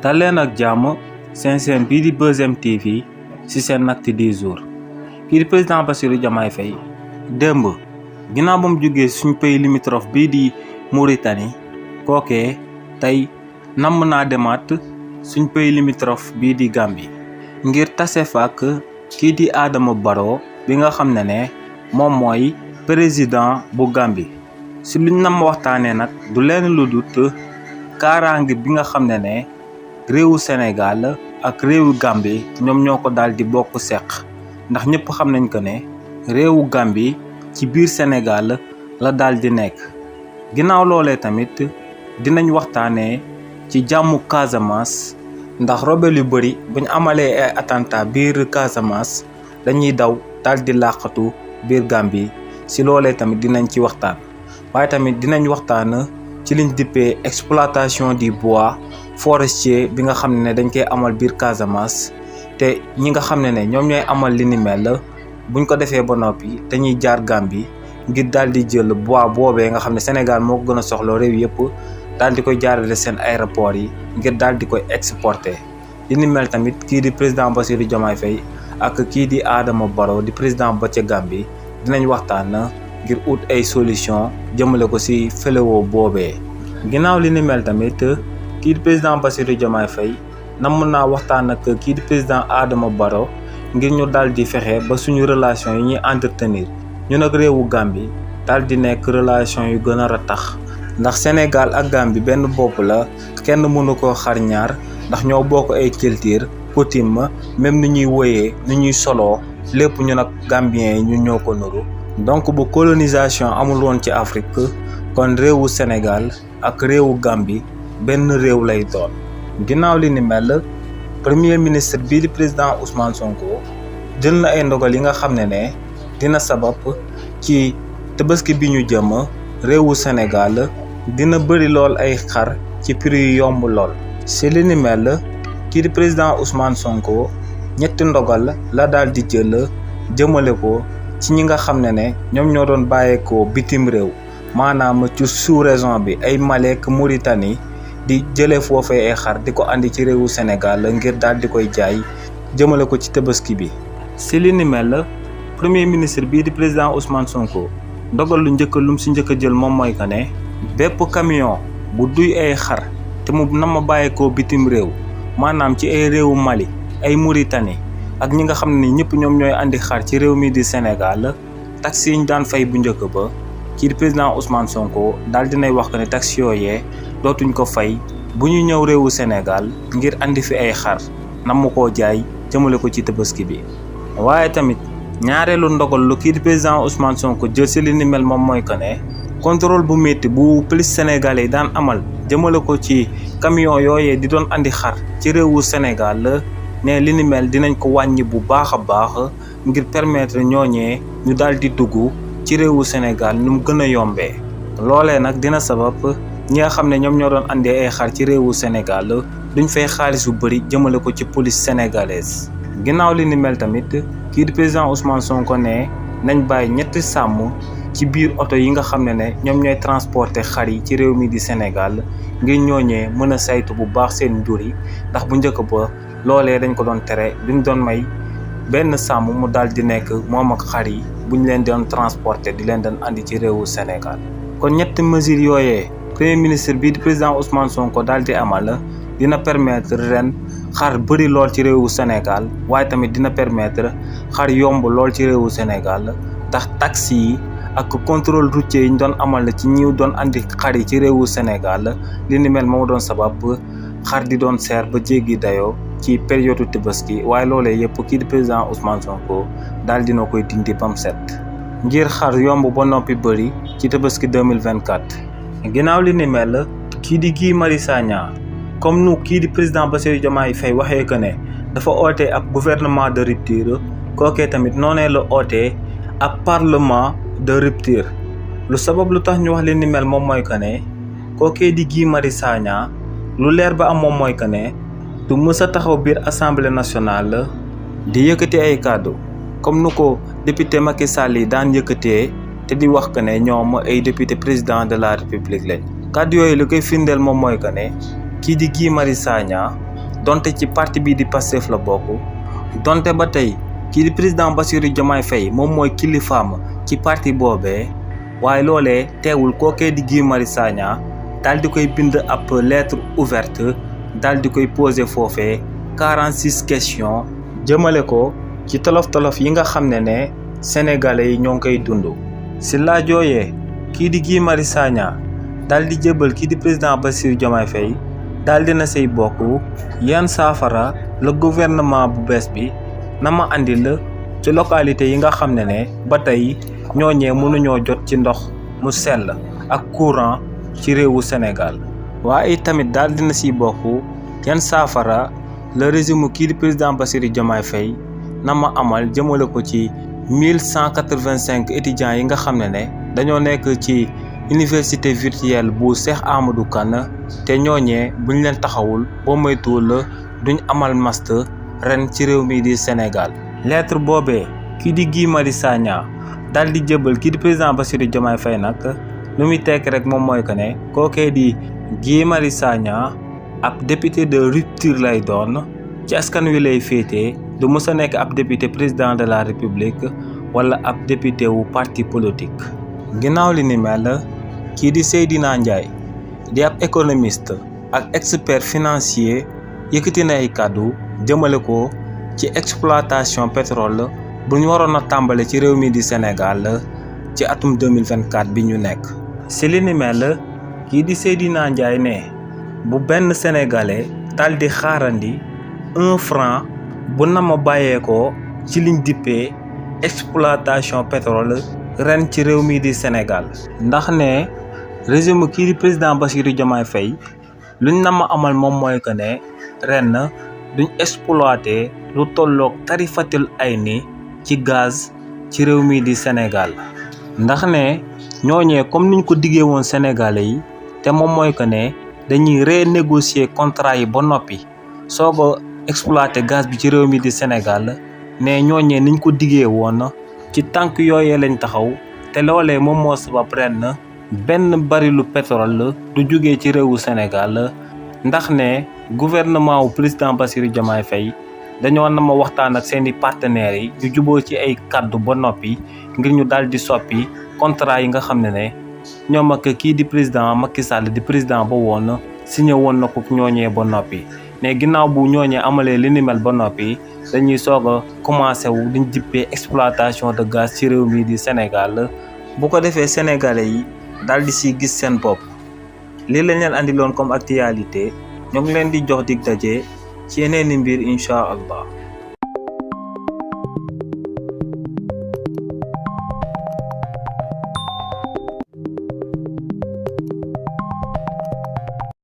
dal leen ak jàmm seen bii di Buzz M TV ci seen acte du jour. kii di président Bassirou Diomaye Faye démb ginnaaw ba mu jógee suñu pays limitrophe bii di Mauritanie kookee tey namm naa demaat suñ pays limitrophe bii di Gambie ngir tase fa ak kii di Adama Barrow bi nga xam ne moom mooy président bu Gambie. si luñ namm waxtaanee nag du leen lu dut kaaraange bi nga xam ne réewu Sénégal ak réewu Gambie ñoom ñoo ko daal di bokk seq ndax ñëpp xam nañ ko ne réewu Gambie ci biir Sénégal la daal di nekk. ginnaaw loolee tamit dinañ waxtaanee ci jàmmu Casamance ndax rebelle yu bëri buñ amalee ay attentat biir Casamance dañuy daw daal di làqatu biir Gambie si loolee tamit dinañ ci waxtaan. waaye tamit dinañ waxtaan ci liñ dippee exploitation du bois forestier bi nga xam ne dañ koy amal biir Casamance te ñi nga xam ne ñoom ñooy amal li ni mel buñ ko defee ba noppi dañuy jaar Gambie ngir daal di jël bois boobee nga xam ne Sénégal moo ko gën a soxla réew yëpp daal di koy jaarale seen aéroport yi ngir daal di koy exporter. li ni mel tamit kii di président Bassirou Diomaye Faye ak kii di Adama Barrow di président ba ca Gambie dinañ waxtaan ngir ut ay solution jëmale ko ci fléau boobee. ginnaaw li ni mel tamit kii di président Bassirou Diomaye Faye namm naa waxtaan ak kii di président Adama Barrow ngir ñu daal di fexe ba suñu relation yi ñuy entretenir ñun ak réewu Gambie daal di nekk relation yu gën a ratax ndax Sénégal ak Gambie benn bopp la kenn mënu koo xar ñaar ndax ñoo bokk ay culture coutume même ni ñuy woyee ni ñuy soloo lépp ñun ak Gambiens yi ñun ñoo ko nuru. donc bu colonisation amul woon ci Afrique kon réewu Sénégal ak réewu Gambie benn réew lay doon. ginnaaw li ni mel premier ministre bii di président Ousmane Sonko jël na ay ndogal yi nga xam ne dina sabab ci tabaski bi ñu jëm réewu Sénégal dina bëri lool ay xar ci prix yu yomb lool. si li ni mel kii di président Ousmane Sonko ñetti ndogal la daal di jël jëmale ko ci ñi nga xam ne ñoom ñoo doon bàyyeekoo bitim réew maanaam ci sous-région bi ay Malek Mauritanie di jëlee foofee ay xar di ko andi ci réewu Sénégal ngir daal di koy jaay jëmale ko ci tabaski bi. si li ni mel premier ministre bii di président Ousmane Sonko ndogal lu njëkk lum si njëkk a jël moom mooy que ne bépp camion bu duy ay xar te mu nama bàyyeekoo bitim réew maanaam ci ay réewu Mali ay Mauritanie ak ñi nga xam ne ñëpp ñoom ñooy andi xar ci réew mi di Sénégal taxi yi ñu daan fay bu njëkk ba kii di président Ousmane Sonko daal dinay wax que ne taxi yooyee dootuñ ko fay bu ñu ñëw réewu Sénégal ngir andi fi ay xar namm koo jaay jëmale ko ci tabaski bi. waaye tamit ñaareelu ndogal lu kii di président Ousmane Sonko jël si li ni mel moom mooy que ne contrôle bu métti bu police sénégalais yi daan amal jëmale ko ci camion yooyee di doon andi xar ci réewu Sénégal ne li ni mel dinañ ko wàññi bu baax a baax ngir permettre ñooñee ñu daal di dugg ci réewu Sénégal nu mu gën a yombee. loolee nag dina sabab ñi nga xam ne ñoom ñoo doon andi ay xar ci réewu Sénégal duñ fay xaalis bu bëri jëmale ko ci police sénégalaise. ginnaaw li ni mel tamit kii di président Ousmane Sonko ne nañ bàyyi ñetti sàmm ci biir oto yi nga xam ne ñoom ñooy transporter xar yi ci réew mi di Sénégal ngir ñooñee mën a saytu bu baax seen njur yi ndax bu njëkk ba loolee dañ ko doon tere duñ doon may benn sàmm mu daal di nekk moom ak xar yi buñ leen doon transporter di leen doon andi ci réewu Sénégal. kon ñetti mesures yooyee premier ministre bii di président Ousmane Sonko daal di amal dina permettre ren xar bëri lool ci réewu Sénégal waaye tamit dina permettre xar yomb lool ci réewu Sénégal ndax taxi yi ak contrôle routier yi ñu doon amal ci ñi doon andi xar yi ci réewu Sénégal li ni mel moo doon sabab xar di doon seer ba jéggi dayoo ci période tabaski waaye loolee yëpp kii di président Ousmane Sonko daal dina koy dindi bam set ngir xar yomb ba noppi bëri ci tabaski 2024. ginnaaw li ni mel kii di Guy Marius Sagna comme nu kii di président Bassirou Diomaye Faye waxee que ne dafa oote ab gouvernement de rupture kookee tamit noonee la ootee ab parlement de rupture. lu sabab lu tax ñu wax li ni mel moom mooy que ne kookee di Guy Marius Sagna lu leer ba am moom mooy que ne du mës a taxaw biir assemblée nationale di yëkkati ay kàddu comme nu ko député Macky Sall yi daan yëkkatee te di wax que ne ñoom ay député président de la république lañ. kàddu yooyu li koy firndeel moom mooy que ne kii di Guy Marius Sagna donte ci parti bii di Pastef la bokk donte ba tey kii di président Bassirou Diomaye Faye moom mooy kilifaam ci parti boobee waaye loolee teewul kookee di Guy Marius Sagna daal di koy bind ab lettre ouverte daal di koy poser foofee 46 questions jëmale ko ci tolof-tolof yi nga xam ne sénégalais yi ñoo ngi koy dund. si laaj yooyee kii di Guy Marius Sagna daal di jébal kii di président Bassirou Diomaye Faye daal dina say bokk yan saafara le gouvernement bu bees bi na ma andil ci localité yi nga xam ne ba tey ñooñee mënuñoo jot ci ndox mu sell ak courant ci réewu Sénégal. waaye tamit daal dina siy bokk yan saafara le régime kii di président Bassirou Diomaye Faye na ma amal jëmale ko ci 1185 étudiants yi nga xam ne dañoo nekk ci université virtuelle bu Cheikh Amadou Kane te ñooñee buñ leen taxawul boo moytuwul duñ amal master ren ci réew mi di Sénégal. lettre boobee kii di Guy Marius Sagna daal di jëbal kii di président Bassirou Diomaye Faye nag lu muy tekk rek moom mooy que ne kookee di Guy Marius Sagna ab député de rupture lay doon ci askan wi lay féetee du mës a nekk ab député président de la république wala ab député wu parti politique. ginnaaw li ni mel kii di Seydina Ndiaye di ab économiste ak expert financier yëkkati na ay kàddu jëmale ko ci exploitation pétrole bu ñu waroon a tàmbale ci réew mi di Sénégal ci atum 2024 bi ñu nekk. si li ni mel kii di Seydina Ndiaye ne bu benn sénégalais daal di xaarandi 1 franc bu na ma bàyyeekoo ci liñ dippee exploitation pétrole ren ci réew mi di Sénégal. ndax ne régime kii di président Bassirou Diomaye Faye luñ na ma amal moom mooy que ne ren duñ exploité lu tolloog tarifatul ayni ci gaz ci réew mi di Sénégal. ndax ne ñooñee comme niñ ko diggee woon Sénégalais yi te moom mooy que ne dañuy renégocier contrat yi ba noppi soog a exploité gaz bi ci réew mi di Sénégal ne ñooñee niñ ko diggee woon ci tànk yooyee lañ taxaw te loolee moom moo sabab ren benn barilu pétrole du jógee ci réewu Sénégal. ndax ne gouvernement wu président Bassirou Diomaye Faye dañoo na ma waxtaan ak seeni partenaires yi ñu juboo ci ay kaddu ba noppi ngir ñu daal di soppi contrat yi nga xam ne ñoom ak kii di président Macky Sall di président ba woon signé woon na ko ñooñee ba noppi. mais ginnaaw bu ñooñee amalee li ni mel ba noppi dañuy soog a commencé wu diñ jippee exploitation de gaz ci réew mi di Sénégal. bu ko defee sénégalais yi daal di si gis seen bopp. lii lañ leen andiloon comme actualité ñoo ngi leen di jox dig daje ci yeneeni mbir incha allah.